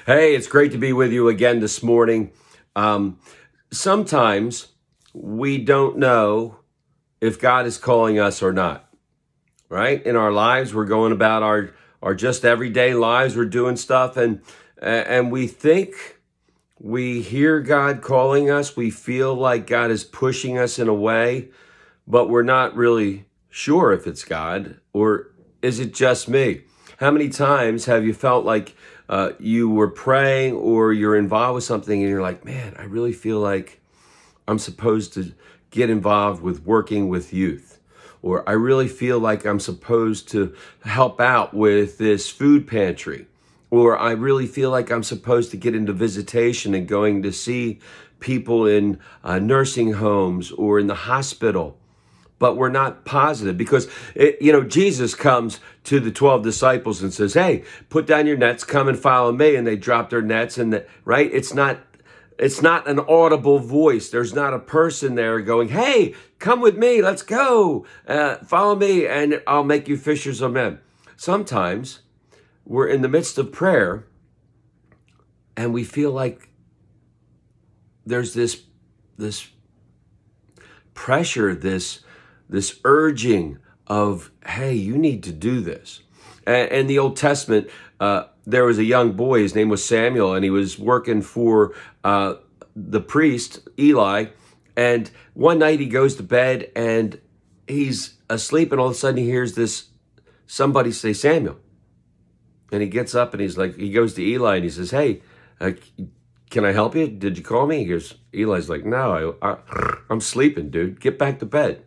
Hey, it's great to be with you again this morning. Sometimes we don't know if God is calling us or not, right? In our lives, we're going about our just everyday lives. We're doing stuff and we think we hear God calling us. We feel like God is pushing us in a way, but we're not really sure if it's God or is it just me? How many times have you felt like you were praying or you're involved with something and you're like, man, I really feel like I'm supposed to get involved with working with youth, or I really feel like I'm supposed to help out with this food pantry, or I really feel like I'm supposed to get into visitation and going to see people in nursing homes or in the hospital. But we're not positive because, Jesus comes to the 12 disciples and says, hey, put down your nets, come and follow me. And they drop their nets right? It's not an audible voice. There's not a person there going, hey, come with me. Let's go. Follow me and I'll make you fishers of men. Sometimes we're in the midst of prayer and we feel like there's this pressure, this urging of, hey, you need to do this. In the Old Testament, there was a young boy, his name was Samuel, and he was working for the priest, Eli, and one night he goes to bed and he's asleep, and all of a sudden he hears somebody say, Samuel. And he gets up and he goes to Eli and he says, hey, can I help you? Did you call me? Eli's like, no, I'm sleeping, dude. Get back to bed.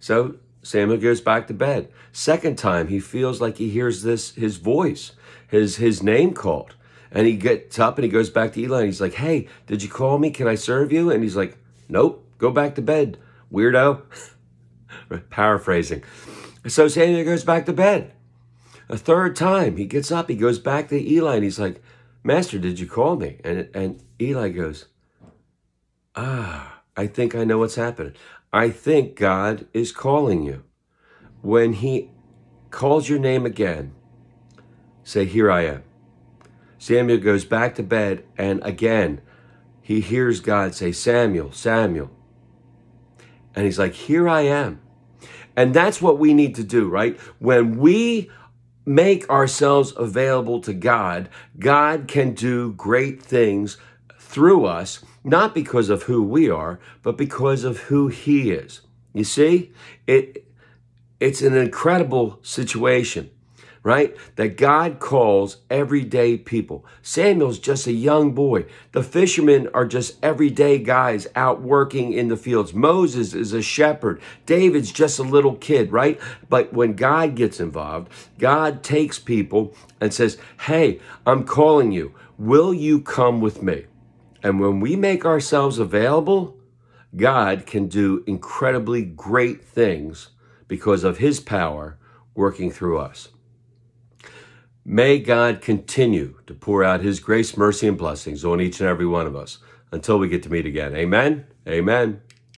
So Samuel goes back to bed. Second time, he feels like he hears his voice, his name called. And he gets up and he goes back to Eli and he's like, hey, did you call me? Can I serve you? And he's like, nope, go back to bed, weirdo. Paraphrasing. So Samuel goes back to bed. A third time, he gets up, he goes back to Eli and he's like, Master, did you call me? And Eli goes, I think I know what's happening. I think God is calling you. When he calls your name again, say, here I am. Samuel goes back to bed, and again, he hears God say, Samuel, Samuel. And he's like, here I am. And that's what we need to do, right? When we make ourselves available to God, God can do great things through us, not because of who we are, but because of who he is. You see, it's an incredible situation, right? That God calls everyday people. Samuel's just a young boy. The fishermen are just everyday guys out working in the fields. Moses is a shepherd. David's just a little kid, right? But when God gets involved, God takes people and says, hey, I'm calling you. Will you come with me? And when we make ourselves available, God can do incredibly great things because of his power working through us. May God continue to pour out his grace, mercy, and blessings on each and every one of us until we get to meet again. Amen. Amen.